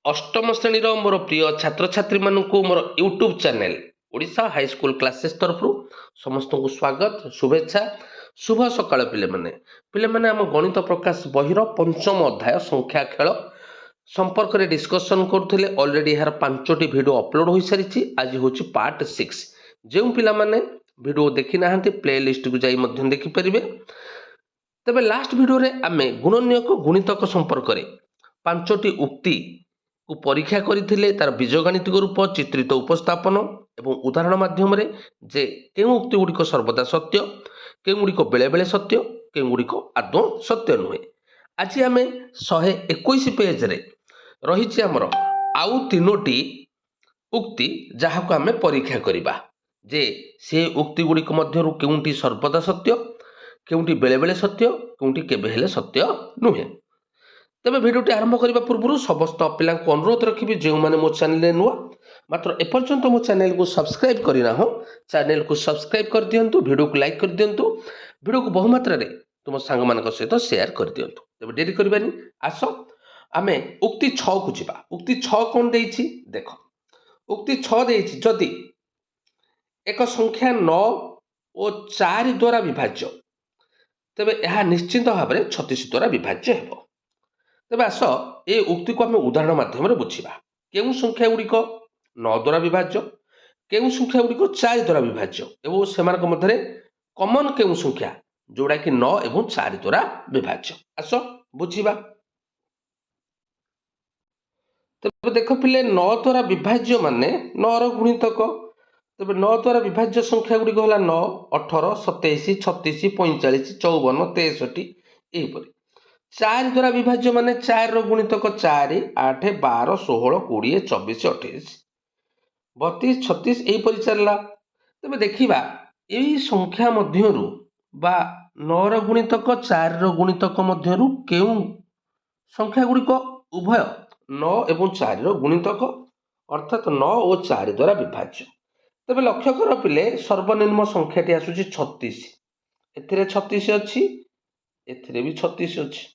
अष्टम श्रेणीर मोर प्रिय छात्र छात्री मानू मोर YouTube channel Odisha high school classes तरफ समस्त को स्वागत शुभेच्छा शुभ सकाळ पिले माने आम गणित प्रकाश बहिर पंचम अध्याय संख्या खेल संपर्क में डिस्कसन करुले ऑलरेडी यार 5टी वीडियो अपलोड हो सारी आज हूँ पार्ट 6 जो पिला माने वीडियो देखी ना प्ले लिस्ट को जाई देखिपारे तेज लास्ट वीडियो रे आमे गुणनीयक गुणितक संपर्क में 5टी उक्ति को परीक्षा करथिले तार बीजगणितिक रूप चित्रित उपस्थापन एवं उदाहरण माध्यम जे केउं उक्ति गुड़िक सर्वदा सत्य केउं गुड़िक बेले बेले सत्य केउं गुड़िक आदौ सत्य नुहे। आज आम 121 पेज रे रही आमर आउ 3टी उक्ति जहाँ को आम परीक्षा करवा जे से उक्ति गुड़िक मध्यरु केउंटी सर्वदा सत्य केउंटी बेले बेले सत्य केउंटी केबे हेले सत्य नुहे। तेज भिडियोटी आरंभ करने पूर्व समस्त पिला अनुरोध रखी जो मैंने मो चैनल नुआ मात्र एपर्यंत मो चैनल को सब्सक्राइब करना हो चैनल को सब्सक्राइब कर दिंतु वीडियो को लाइक कर दिंतु वीडियो को बहुमात्रा तुम सांग मान सहित शेयर कर दिंतु। तेज डेरी करवानी आस आम उक्ति 6 को जा उक्ति 6 कौन देछि देख उक्ति 6 देछि जदि एक संख्या 9 और 4 द्वारा विभाज्य तेबे यह निश्चित भाव में 36 द्वारा विभाज्य हेबो। तेज आस ये उक्ति को आम उदाहरण माध्यम बुझा केउं संख्या गुड़िक 9 द्वारा विभाज्य केउं संख्या गुड़िक 4 द्वारा विभाज्य एवं सेमानक मध्य कमन केउं संख्या जोड़ा कि 9 एवं 4 द्वारा विभाज्य आस बुझा। तेज देख पिले 9 द्वारा विभाज्य माने 9 रो गुणितक तेज 9 द्वारा विभाज्य संख्या गुड़िक है 9 18 27 36 45 54 63 यहपरी 4 द्वारा विभाज्य माने 4 रो गुणितक 4 8 12 16 20 24 28 32 36 यहपरी चलला। तेज देखा यही संख्या मध्यरु बा 9 रो गुणितक 4 रो गुणितक मध्यरु केउं संख्या गुड़िक उभय 9 एवं 4 रो गुणितक अर्थात 9 और 4 द्वारा विभाज्य। तेज लक्ष्य कर पिले सर्वनिम्न संख्याटी आसुची 36 एथिरे 36 अच्छी एथिरे भी 36 अच्छी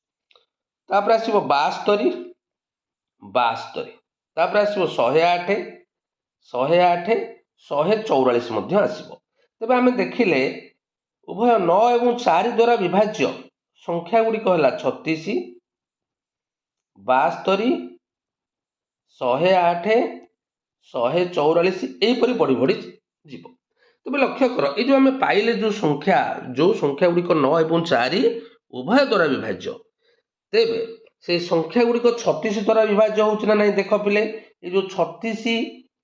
तापर आसीबो 72 72 तापर आसीबो 108 108 144 मध्य आसीबो। तेबे आमे देखिले उभय 9 एवं 4 द्वारा विभाज्य संख्या गुड़िक है 36 72 108 144 यहीपरि बढ़ी बढ़ी जीव। तेज लक्ष्य कर ये जो आम पाइले जो संख्या गुड़िक 9 एवं 4 उभय द्वारा विभाज्य तेबे से संख्या गुड़िक 36 द्वारा विभाज्य होना नहीं देख पिले ये जो 36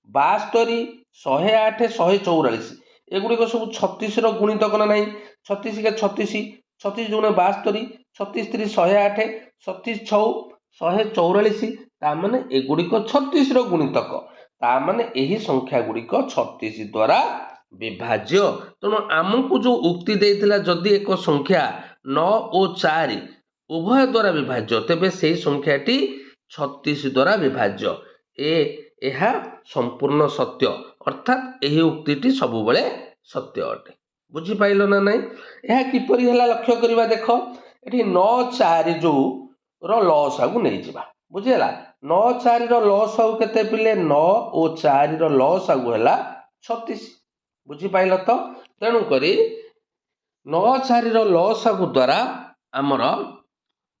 72 108 144 एगुड़िक सब 36 गुणितक ना नहीं 36 के 36 36 गुणे 72 36 3 108 36 6 144 ताने एगुड़िक 36 गुणितक ताने यही संख्या गुड़िक 36 द्वारा विभाज्य। तेणु आमको जो उक्ति देइथिला जदि एक संख्या 9 और 4 उभय द्वारा विभाज्य तेबे से संख्याटी 36 द्वारा विभाज्य एहा संपूर्ण सत्य अर्थात यही उक्तिटी सबुबले सत्य अटे। बुझी पाइल ना नहीं यह किपरि हला लक्ष्य करिबा देख एठी 9 4 जो रो लसागु नै जिबा बुझिला 9 4 रो लसागु केते पिले 9 और 4 रो लसागु हला 36 बुझी पाइल तो। तेणु करी 9 4 रो लसागु द्वारा आमर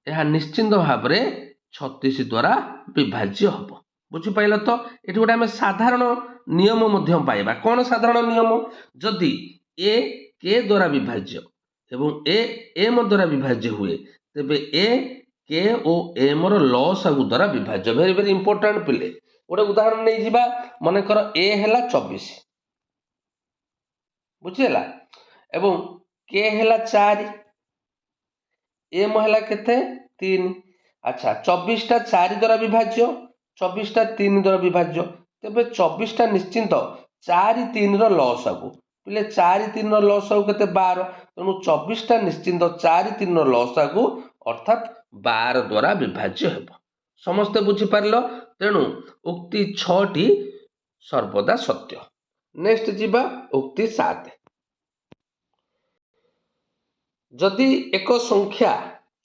यह निश्चिंत भाव में 36 द्वारा विभाज्य हम बुझिपाल तो। ये गोटे आम साधारण नियम पाइबा कौन साधारण नियम जदि ए के द्वारा विभाज्य एवं एम द्वारा विभाज्य हुए तेबे ए के और एम लसागु द्वारा विभाज्य वेरी वेरी इंपोर्टेंट पिले गोटे उदाहरण नहीं जावा मन कर ए है 24 बुझीला एवं के है 4 एम है केते 3 अच्छा 24टा 4 द्वारा विभाज्य 24टा 3 द्वारा विभाज्य तेबे 24टा निश्चिंत 4 3 रो लसागु पिले 4 3 रो लसागु केते 12 तेणु 24टा निश्चिंत 4 3 रो लसागु अर्थात 12 द्वारा विभाज्य हेबो। समस्त बुझी पारलो तेणु उक्ति 6टी सर्वदा सत्य। नेक्स्ट जीवा उक्ति 7 जदि एक संख्या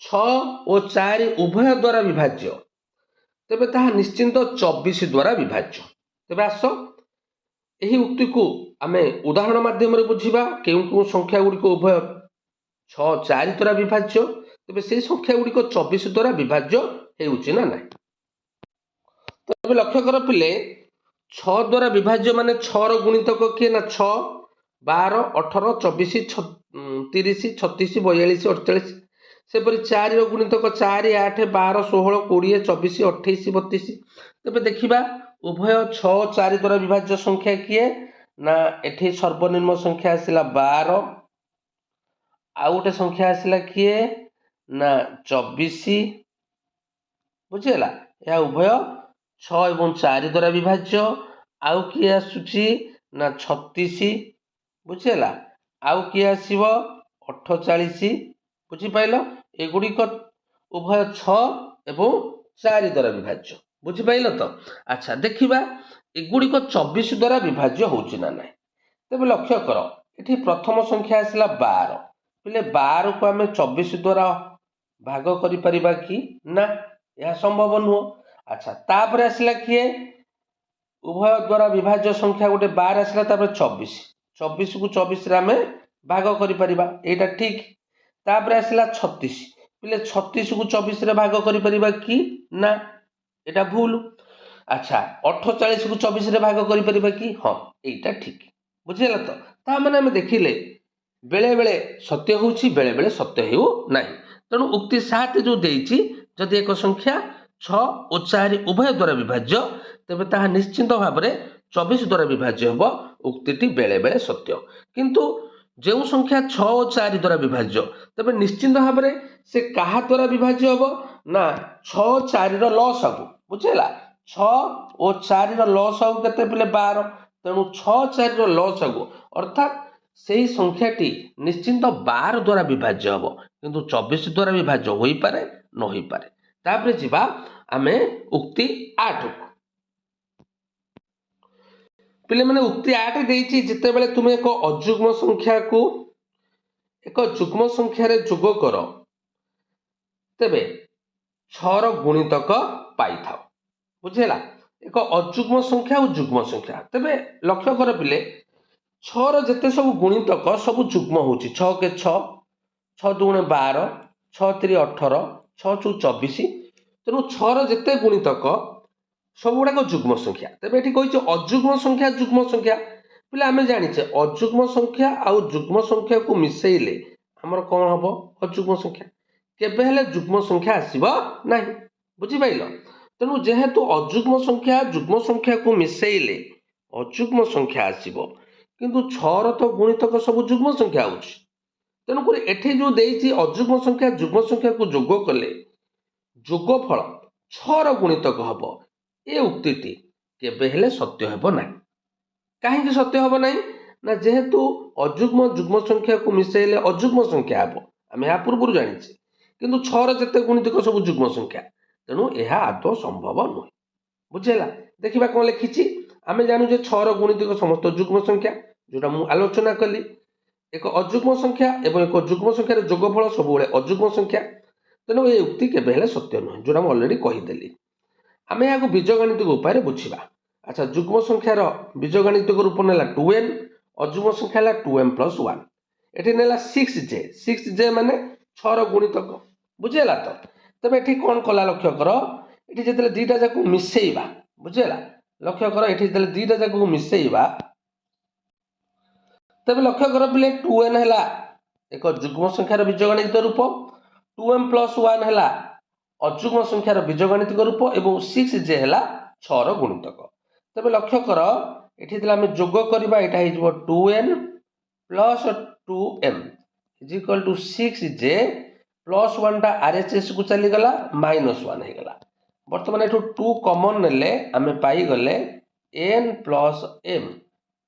6 और 4 उभय द्वारा विभाज्य ତେବେ ତାହା ନିଶ୍ଚିନ୍ତ 24 ଦ୍ୱାରା ବିଭାଜ୍ୟ। ତେବେ ଆସ ଏହି ଉକ୍ତିକୁ ଆମେ ଉଦାହରଣ ମାଧ୍ୟମରେ ବୁଝିବା। କେଉଁ କେଉଁ ସଂଖ୍ୟା ଗୁଡ଼ିକ ଉଭୟ 6, 4 ଦ୍ୱାରା ବିଭାଜ୍ୟ, ତେବେ ସେହି ସଂଖ୍ୟା ଗୁଡ଼ିକ 24 ଦ୍ୱାରା ବିଭାଜ୍ୟ ହେଉଛି ନା ନାହିଁ। ତେବେ ଲକ୍ଷ୍ୟ କର ପିଲେ, 6 ଦ୍ୱାରା ବିଭାଜ୍ୟ ମାନେ 6ର ଗୁଣିତକ କିଏ ନା 6, 12, 18, 24, 30, 36, 42, 48। ସେପରି 4ର ଗୁଣିତକ 4, 8, 12, 16, 20, 24, 28, 32। ତେବେ ଦେଖିବା ଉଭୟ 6, 4 ଦ୍ୱାରା ବିଭାଜ୍ୟ ସଂଖ୍ୟା କିଏ ନା ଏଠି ସର୍ବନିମ୍ନ ସଂଖ୍ୟା ଆସିଲା 12, ଆଉ ଗୋଟେ ସଂଖ୍ୟା ଆସିଲା କିଏ ନା 24। ବୁଝିହେଲା, ଏହା ଉଭୟ 6 ଏବଂ 4 ଦ୍ୱାରା ବିଭାଜ୍ୟ। ଆଉ କିଏ ଆସୁଛି ନା 36। ବୁଝିହେଲା, ଆଉ କିଏ ଆସିବ 48। ବୁଝିପାରିଲ, ଏଗୁଡ଼ିକ ଉଭୟ 6 ଏବଂ 4 ଦ୍ୱାରା ବିଭାଜ୍ୟ। ବୁଝିପାରିଲ ତ? ଆଚ୍ଛା, ଦେଖିବା ଏଗୁଡ଼ିକ 24 ଦ୍ୱାରା ବିଭାଜ୍ୟ ହେଉଛି ନା ନାହିଁ। ତେବେ ଲକ୍ଷ୍ୟ କର, ଏଠି ପ୍ରଥମ ସଂଖ୍ୟା ଆସିଲା 12। ପିଲେ 12କୁ ଆମେ 24 ଦ୍ୱାରା ଭାଗ କରିପାରିବା କି ନା? ଏହା ସମ୍ଭବ ନୁହଁ। ଆଚ୍ଛା, ତାପରେ ଆସିଲା କିଏ ଉଭୟ ଦ୍ୱାରା ବିଭାଜ୍ୟ ସଂଖ୍ୟା ଗୋଟେ 12 ଆସିଲା, ତାପରେ 24। 24କୁ 24ରେ ଆମେ ଭାଗ କରିପାରିବା, ଏଇଟା ଠିକ। ତାପରେ ଆସିଲା 36। ପିଲେ 36କୁ 24ରେ ଭାଗ କରିପାରିବା କି ନା? ଏଇଟା ଭୁଲ। ଆଚ୍ଛା, 48କୁ 24ରେ ଭାଗ କରିପାରିବା କି? ହଁ, ଏଇଟା ଠିକ। ବୁଝିହେଲା ତ? ତା ମାନେ ଆମେ ଦେଖିଲେ ବେଳେ ବେଳେ ସତ୍ୟ ହେଉଛି, ବେଳେ ବେଳେ ସତ୍ୟ ହେଉ ନାହିଁ। ତେଣୁ ଉକ୍ତି 7 ଯେଉଁ ଦେଇଛି, ଯଦି ଏକ ସଂଖ୍ୟା 6 ଓ 4 ଉଭୟ ଦ୍ୱାରା ବିଭାଜ୍ୟ, ତେବେ ତାହା ନିଶ୍ଚିନ୍ତ ଭାବରେ 24 ଦ୍ୱାରା ବିଭାଜ୍ୟ ହେବ। ଉକ୍ତିଟି ବେଳେ ବେଳେ ସତ୍ୟ। କିନ୍ତୁ ଯେଉଁ ସଂଖ୍ୟା 6 ଓ 4 ଦ୍ୱାରା ବିଭାଜ୍ୟ, ତେବେ ନିଶ୍ଚିନ୍ତ ଭାବରେ ସେ କାହା ଦ୍ୱାରା ବିଭାଜ୍ୟ ହେବ ନା 6 ଓ 4ର ଲସ୍ ହେବ। ବୁଝିହେଲା, 6 ଓ 4ର ଲସ୍ ହେବ କେତେ ପିଲେ 12। ତେଣୁ 6, 4ର ଲସ୍ ହେବ, ଅର୍ଥାତ୍ ସେହି ସଂଖ୍ୟାଟି ନିଶ୍ଚିନ୍ତ 12 ଦ୍ୱାରା ବିଭାଜ୍ୟ ହେବ, କିନ୍ତୁ 24 ଦ୍ୱାରା ବିଭାଜ୍ୟ ହୋଇପାରେ ନ ହୋଇପାରେ। ତାପରେ ଯିବା ଆମେ ଉକ୍ତି 8କୁ। ପିଲାମାନେ ଉକ୍ତି 8 ଦେଇଛି, ଯେତେବେଳେ ତୁମେ ଏକ ଅଯୁଗ୍ମ ସଂଖ୍ୟାକୁ ଏକ ଯୁଗ୍ମ ସଂଖ୍ୟାରେ ଯୋଗ କର, ତେବେ 6ର ଗୁଣିତକ ପାଇଥାଉ। ବୁଝିହେଲା, ଏକ ଅଯୁଗ୍ମ ସଂଖ୍ୟା ଓ ଯୁଗ୍ମ ସଂଖ୍ୟା। ତେବେ ଲକ୍ଷ୍ୟ କର ପିଲେ, 6ର ଯେତେ ସବୁ ଗୁଣିତକ ସବୁ ଯୁଗ୍ମ ହେଉଛି। 6 କେ 6, 6 ଦୁଗୁଣେ 12, 6 3 18, 6 ଚଉ 24। ତେଣୁ 6ର ଯେତେ ଗୁଣିତକ ସବୁଗୁଡ଼ାକ ଯୁଗ୍ମ ସଂଖ୍ୟା। ତେବେ ଏଠି କହିଛି ଅଯୁଗ୍ମ ସଂଖ୍ୟା ଯୁଗ୍ମ ସଂଖ୍ୟା। ପିଲା ଆମେ ଜାଣିଛେ ଅଯୁଗ୍ମ ସଂଖ୍ୟା ଆଉ ଯୁଗ୍ମ ସଂଖ୍ୟାକୁ ମିଶେଇଲେ ଆମର କ'ଣ ହେବ? ଅଯୁଗ୍ମ ସଂଖ୍ୟା। କେବେ ହେଲେ ଯୁଗ୍ମ ସଂଖ୍ୟା ଆସିବ ନାହିଁ। ବୁଝିପାରିଲ? ତେଣୁ ଯେହେତୁ ଅଯୁଗ୍ମ ସଂଖ୍ୟା ଯୁଗ୍ମ ସଂଖ୍ୟାକୁ ମିଶେଇଲେ ଅଯୁଗ୍ମ ସଂଖ୍ୟା ଆସିବ, କିନ୍ତୁ 6ର ତ ଗୁଣିତକ ସବୁ ଯୁଗ୍ମ ସଂଖ୍ୟା ହେଉଛି। ତେଣୁକରି ଏଠି ଯେଉଁ ଦେଇଛି ଅଯୁଗ୍ମ ସଂଖ୍ୟା ଯୁଗ୍ମ ସଂଖ୍ୟାକୁ ଯୋଗ କଲେ ଯୋଗଫଳ 6ର ଗୁଣିତକ ହେବ, ଏ ଉକ୍ତିଟି କେବେ ହେଲେ ସତ୍ୟ ହେବ ନାହିଁ। କାହିଁକି ସତ୍ୟ ହେବ ନାହିଁ? ନା ଯେହେତୁ ଅଯୁଗ୍ମ ଯୁଗ୍ମ ସଂଖ୍ୟାକୁ ମିଶାଇଲେ ଅଯୁଗ୍ମ ସଂଖ୍ୟା ହେବ, ଆମେ ଏହା ପୂର୍ବରୁ ଜାଣିଛେ। କିନ୍ତୁ 6ର ଯେତେ ଗୁଣିତକ ସବୁ ଯୁଗ୍ମ ସଂଖ୍ୟା, ତେଣୁ ଏହା ଆଦୌ ସମ୍ଭବ ନୁହେଁ। ବୁଝିହେଲା? ଦେଖିବା କ'ଣ ଲେଖିଛି। ଆମେ ଜାଣୁ ଯେ 6ର ଗୁଣିତକ ସମସ୍ତ ଯୁଗ୍ମ ସଂଖ୍ୟା, ଯେଉଁଟା ମୁଁ ଆଲୋଚନା କଲି। ଏକ ଅଯୁଗ୍ମ ସଂଖ୍ୟା ଏବଂ ଏକ ଯୁଗ୍ମ ସଂଖ୍ୟାର ଯୋଗଫଳ ସବୁବେଳେ ଅଯୁଗ୍ମ ସଂଖ୍ୟା। ତେଣୁ ଏ ଉକ୍ତି କେବେ ହେଲେ ସତ୍ୟ ନୁହେଁ, ଯେଉଁଟା ମୁଁ ଅଲରେଡ଼ି କହିଦେଲି। ଆମେ ଏହାକୁ ବୀଜଗାଣିତିକ ଉପାୟରେ ବୁଝିବା। ଆଚ୍ଛା, ଯୁଗ୍ମ ସଂଖ୍ୟାର ବୀଜଗାଣିତିକ ରୂପ ନେଲା 2n, ଅଯୁଗ୍ମ ସଂଖ୍ୟା ହେଲା 2m + 1। ଏଠି ନେଲା 6j, 6j ମାନେ 6ର ଗୁଣିତକ। ବୁଝିହେଲା ତ? ତେବେ ଏଠି କ'ଣ କଲା ଲକ୍ଷ୍ୟ କର, ଏଠି ଯେତେବେଳେ ଦୁଇଟା ଯାକୁ ମିଶେଇବା, ବୁଝିହେଲା, ଲକ୍ଷ୍ୟ କର ଏଠି ଯେତେବେଳେ ଦୁଇଟା ଯାକୁ ମିଶେଇବା, ତେବେ ଲକ୍ଷ୍ୟ କର ପିଲେ 2n ହେଲା ଏକ ଯୁଗ୍ମ ସଂଖ୍ୟାର ବୀଜଗାଣିତିକ ରୂପ, 2m + 1 ହେଲା ଅଯୁଗ୍ମ ସଂଖ୍ୟାର ବୀଜଗାଣିତିକ ରୂପ ଏବଂ 6j ହେଲା 6ର ଗୁଣିତକ। ତେବେ ଲକ୍ଷ୍ୟ କର ଏଠି ଯେତେବେଳେ ଆମେ ଯୋଗ କରିବା, ଏଇଟା ହେଇଯିବ 2n + 2m = 6j + 1ଟା RHSକୁ ଚାଲିଗଲା, -1 ହେଇଗଲା। ବର୍ତ୍ତମାନ ଏଠୁ 2 କମନ୍ ନେଲେ ଆମେ ପାଇଗଲେ n + m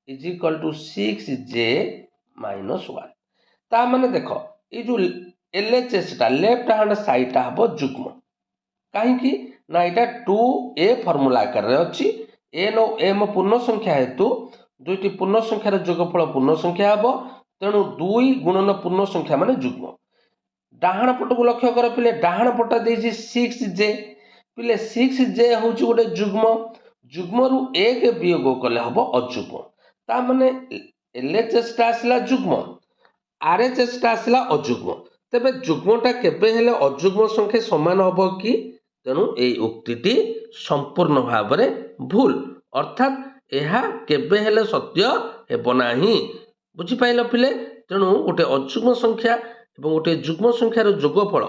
= 6j - 1। ତା ମାନେ ଦେଖ, ଏଇ ଯେଉଁ LHSଟା ଲେଫ୍ଟ ହ୍ୟାଣ୍ଡ ସାଇଡ୍ଟା ହେବ ଯୁଗ୍ମ। କାହିଁକି ନା ଏଇଟା 2a ଫର୍ମୁଲା ଆକାରରେ ଅଛି। n ଓ m ପୂର୍ଣ୍ଣ ସଂଖ୍ୟା ହେତୁ ଦୁଇଟି ପୂର୍ଣ୍ଣ ସଂଖ୍ୟାର ଯୋଗଫଳ ପୂର୍ଣ୍ଣ ସଂଖ୍ୟା ହେବ। ତେଣୁ 2 ଗୁଣନ ପୂର୍ଣ୍ଣ ସଂଖ୍ୟା ମାନେ ଯୁଗ୍ମ। ଡାହାଣ ପଟକୁ ଲକ୍ଷ୍ୟ କର ପିଲେ, ଡାହାଣ ପଟ ଦେଇଛି 6j। पिले 6j हूँ गोटे जुग्म जुग्म रु एक वियोग कले हम अजुग्म ता माने LHS टा आसला जुग्म RHS टा आसला अजुग्म तेबे जुग्मटा केबे हेले अजुग्म संख्या समान हबो कि तेणु एई उक्तिटी संपूर्ण भाव में भूल अर्थात यह केबे हेले सत्य हेबो नाही बुझी पाइल पिले तेणु गोटे अजुग्म संख्या एवं गोटे जुग्म संख्यार जोगफल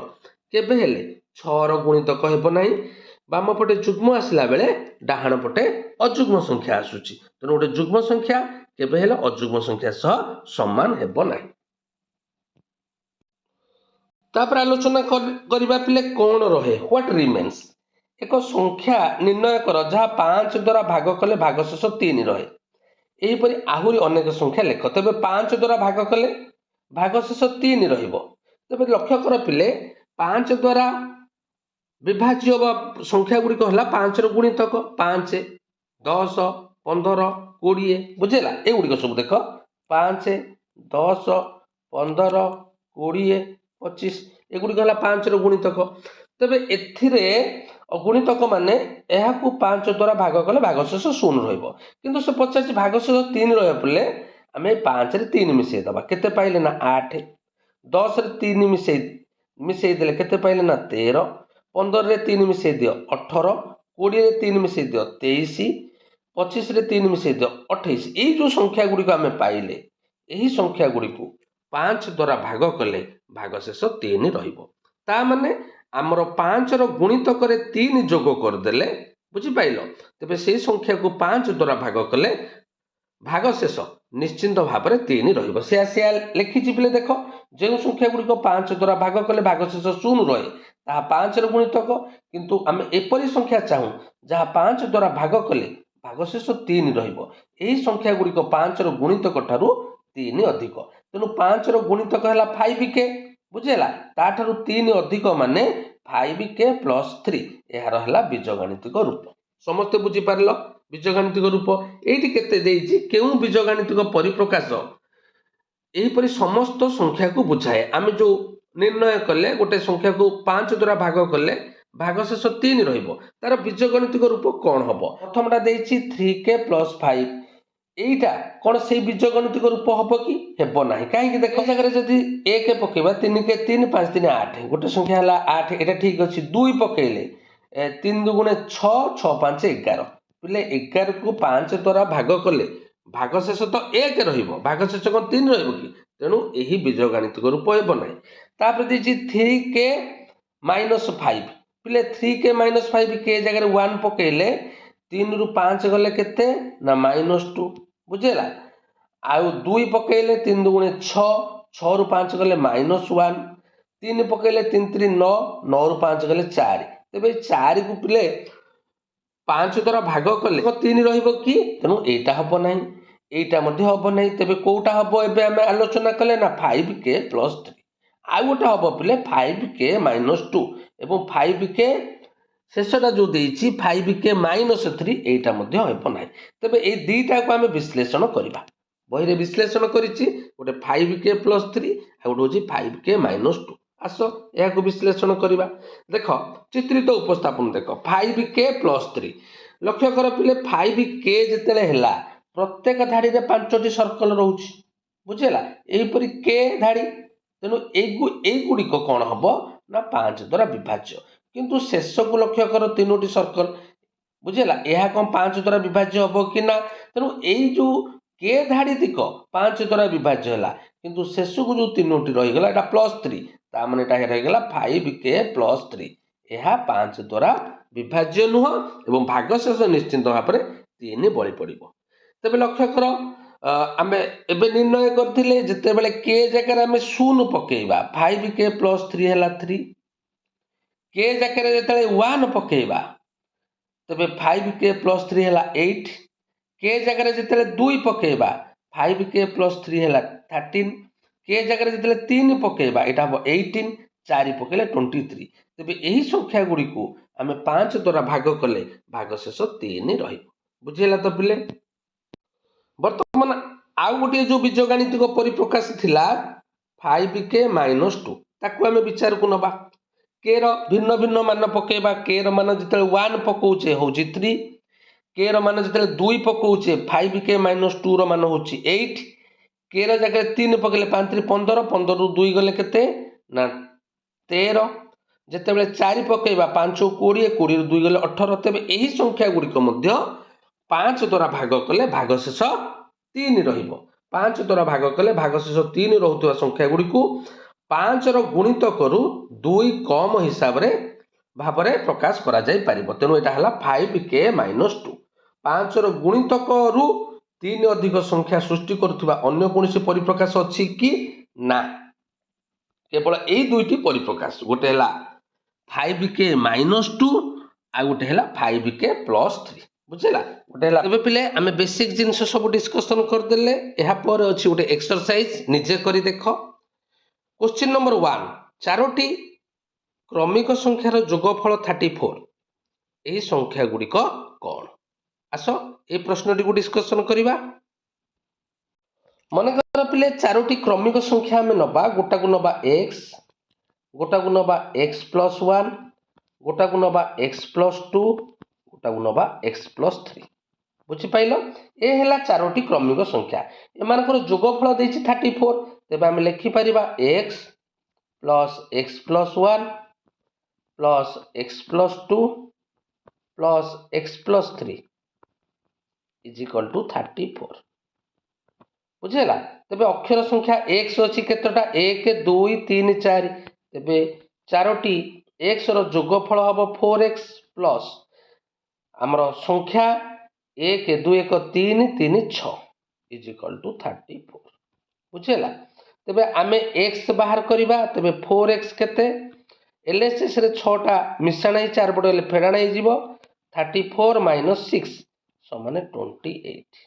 केबे हेले 6 रो गुणितक हेबो नाही बाम पटे जुग्म आसला बेले डाहाण पटे अजुग्म संख्या आसुची तेणु गोटे जुग्म संख्या केबे हेले अजुग्म संख्या सह समान हेबो नाही तापर आलोचना करबा पिले कोन रहे व्हाट रिमेन्स एक संख्या निर्णय कर जहाँ 5 द्वारा भाग कले भागशेष 3 रहे एहीपरि आहुरी अनेक संख्या लेख तेबे 5 द्वारा भाग कले भागशेष 3 रहिबो तेबे लक्ष्य कर पिले 5 द्वारा विभाज्य संख्या गुड़िक है 5 रो गुणितक 5 10 15 20 बुझेला ए गुड़िक सब देख 5 10 15 20 25 एगुड़िक है 5 रो गुणितक तेबे एथिरे गुणितक माने एहाकू 5 द्वारा भाग कले भागशेष 0 रहिबो किंतु से पचास भागशेष 3 रहे पड़े आम 5 रे 3 मिसई दबा केते पाइले ना 8 10 रे 3 मिसई देले केते पाइले ना 13 15 रे 3 मिसई दियो 18 20 रे 3 मिसई दियो 23 25 रे 3 मिसई दियो 28 एई जो संख्या गुड़ी को आम पाइले यही संख्या गुड़ी को 5 द्वारा भाग कले भागशेष 3 रहिबो ता माने आमर 5 रो गुणितक 3 जोग करदेले बुझिपाइल तेबे से संख्या को 5 द्वारा भाग कले भागशेष निश्चिंत भाव में 3 रहिबो से आसिया लिखिछि पिले देख जो संख्या गुड़ी को 5 द्वारा भाग कले भागशेष 0 रहे ता 5 रो गुणितक किंतु आमे एपरि संख्या चाहू जहाँ 5 द्वारा भाग कले भागशेष 3 रहिबो एही संख्या गुड़ी को 5 रो गुणितक ठारू 3 अधिक तेणु 5 रो गुणितक है 5k बुझेला ताठारू 3 अधिक माने 5k + 3 यार है बीजगणितिक रूप समस्ते बुझी पारल बीजगणितिक रूप एठी केते देइछि केउ बीजगणितिक परिप्रकाश एहीपरि समस्त संख्या को बुझाए आम जो निर्णय कले गोटे संख्या को 5 द्वारा भाग कले भागशेष 3 रहिबो तार बीजगणितिक रूप कौन हम प्रथमटा देइछि 3k + 5 एटा कौन से बीजगणितिक रूप हम कि हेबो नाही कहीं देख जगह जदि 1 पकेबा 3k 3 5 3 8 गोटे संख्या है 8 एटा ठीक अच्छी 2 पकेले 3 दुगुणे 6 6 5 11 पिले 11 को 5 द्वारा भाग कले भागशेष तो 1 रहिबो भागशेष कौन 3 रहिबो कि तेणु यही बीजगणितिक रूप हेबो नाही तापर देछि 3k - 5 पिले 3k - 5 के जगह 1 पकेले 3 रु 5 गले केते ना -2 बुझेला आउ 2 पकेले 3 दुगुणे 6 6 रु 5 गले -1 3 पकेले 3 3 9 9 रु 5 गले 4 तेबे 4 को पिले 5 द्वारा भाग कले 3 रहिबो कि तेणु एटा हबो नाही एटा मध्ये हबो नाही तेबे कोटा हबो एबे हमें आलोचना कले ना 5k + 3 आउ गोटा हबो पिले 5k - 2 एवं 5k शेषटा जो देइछि 5k - 3 एटा मध्ये हेबो नाही तेबे ए दुईटा को आमे विश्लेषण करिबा बही रे विश्लेषण करिछि गोटे 5k + 3 आ गोटे होछि 5k - 2 आसो या को विश्लेषण करिबा देख चित्रित उपस्थापन देख 5k + 3 लक्ष्य कर पिले 5k जेतेले हैला प्रत्येक धाड़ी रे 5टी सर्कल रहउछि बुझेला एही परि k धाड़ी तेनु एई गुडी को कोन हबो ना 5 द्वारा विभाज्य किंतु शेष को लक्ष्य कर 3टी सर्कल बुझेला यह कौन 5 द्वारा विभाज्य हम कि ना तेणु यही जो के धाड़ी दिक 5 द्वारा विभाज्य है किंतु शेष को जो 3टी रहीगला एटा +3 ता माने एटा रहीगला 5k + 3 यह 5 द्वारा विभाज्य नुह एवं भागशेष निश्चिंत भाव में 3 बळी पड़िबो तेबे लक्ष्य कर आमे एबे निर्णय करथिले जते बेले के जगह आमे 0 पकेइबा 5k + 3 हैला 3 के जगह जते 1 पकेइबा तबे 5k + 3 हैला 8 के जगह जते 2 पकेइबा 5k + 3 हैला 13 के जगह जते 3 पकेइबा एटा हो 18 4 पकेले 23 तबे एही संख्या गुडी को आमे 5 द्वारा भाग कले भागशेष 3 रही बुझेला तो पिले वर्तमान आउ गोटे जो बीजगणितिक परिप्रकाश थिला 5k - 2 ताकू आमे विचार को नबा के भिन्न भिन्न मान पकेबा के मान जिते 1 पकाउछे होउची 3 के मान जिते 2 पकाउछे 5k - 2 मान होउची 8 के जगह 3 पकेले 5 3 15 15 रु 2 गले केते ना 13 जिते 4 पकेबा 5 20 20 रु 2 गले 18 तेबे एही संख्या गुड़िक मध्य 5 द्वारा भाग कले भागशेष 3 रहिबो 5 द्वारा भाग कले भागशेष 3 रहुतबा संख्या गुड़िकु 5 रो गुणित करू 2 कम हिसाब रे भाबरे प्रकाश करा जाय परिबो तेनु एटा हला 5k - 2 5 रो गुणित करू 3 अधिक संख्या सृष्टि करूथिबा अन्य कोनसी परिप्रकाश अछि कि ना केवल एई दुईटी परिप्रकाश गोटे हला 5k - 2 आ गोटे हला 5k + 3 बुझिला गोटे हला तबे पिले आमे बेसिक जिंस सब डिस्कशन कर देले एहा पर अछि गोटे एक्सरसाइज निजे करी देखो क्वेश्चन नंबर 1 चारोटी क्रमिक संख्यार जोगफल 34 एही संख्या गुड़िक कौन आस ए प्रश्नटी को डिस्कशन करिबा मन कर पिले चारोटी क्रमिक संख्या आमे नबा गोटा को नबा x गोटा को नबा x + 1 गोटा को नबा x + 2 गोटा को नबा x + 3 बुझी पाइलो ए हेला चारोटी क्रमिक संख्या एमानकर जोगफल देछि 34 तेबे आमे लिखि परिबा x + x + 1 plus x plus 2 plus x plus 3 is equal to 34 बुझेला तबे अक्षर संख्या x अछि केतटा 1 2 3 4 तबे चारोटी x रो जोगफल हबो 4x प्लस हमर संख्या 1 2 1 3 3 6 is equal to 34 बुझेला तबे आमे x बाहर करिबा तबे 4x केते एलएसएस रे 6टा मिश्रण ही 4 पटे फेडाण ही जीवो 34 - 6 समान 28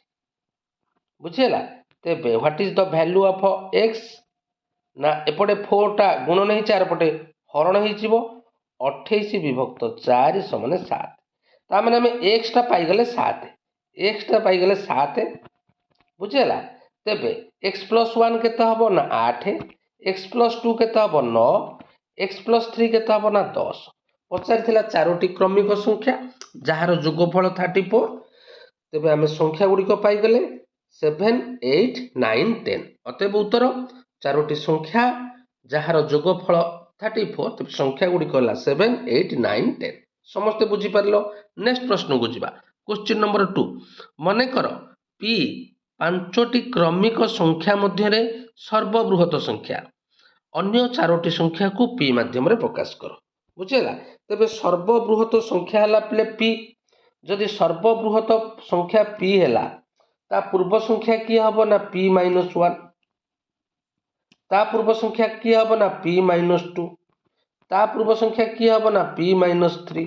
बुझेला तेबे what is the value of x ना एपटे 4टा गुण नहीं 4 पटे हरण ही जीवो 28 विभक्त 4 समान 7 ता माने हम x टा पाई गले 7 x टा पाई गले 7 बुझेला तेबे x + 1 केते हबो ना 8 x + 2 केते हबो 9 x + 3 केते हबो ना 10 पचार थिला चारोटी क्रमिक संख्या जहार जोगफल 34 तेबे आमे संख्या गुडी को पाई गले 7 8 9 10 अतएव उत्तर चारोटी संख्या जहार जोगफल 34 तेबे संख्या गुडी को हला 7 8 9 10 समस्त बुझी परलो नेक्स्ट प्रश्न को जिबा क्वेश्चन नंबर 2 मने कर p पांचटी क्रमिक संख्या मध्य रे सर्वबृहत संख्या अन्य चारोटी संख्या को p माध्यम रे प्रकाश कर बुझेला तबे सर्वबृहत संख्या हला प्ले p जदि सर्वबृहत संख्या p हला ता पूर्व संख्या की हबो ना p - 1 ता पूर्व संख्या की हबो ना p - 2 ता पूर्व संख्या की हबो ना p - 3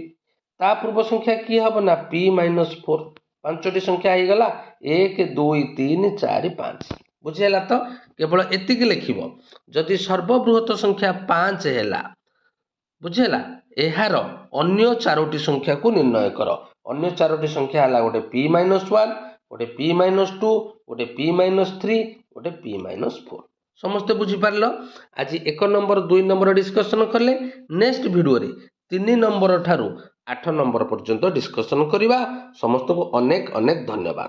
ता पूर्व संख्या की हबो ना p - 4 पांचटी संख्या ही गला 1 2 3 4 5 बुझेला तो केवल एतिक लिखिबो जदि सर्वबृहत संख्या 5 हैला बुझेला एहार अन्य चारोटी संख्या को निर्णय कर अन्य चारोटी संख्या हला गोटे p - 1 गोटे p - 2 गोटे p - 3 गोटे p - 4 समस्त बुझी पारलो आज 1 नंबर 2 नंबर डिस्कशन करले नेक्स्ट वीडियो रे 3 नंबर ठारू 8 नंबर पर्यंत डिस्कशन करिबा समस्त को अनेक अनेक धन्यवाद।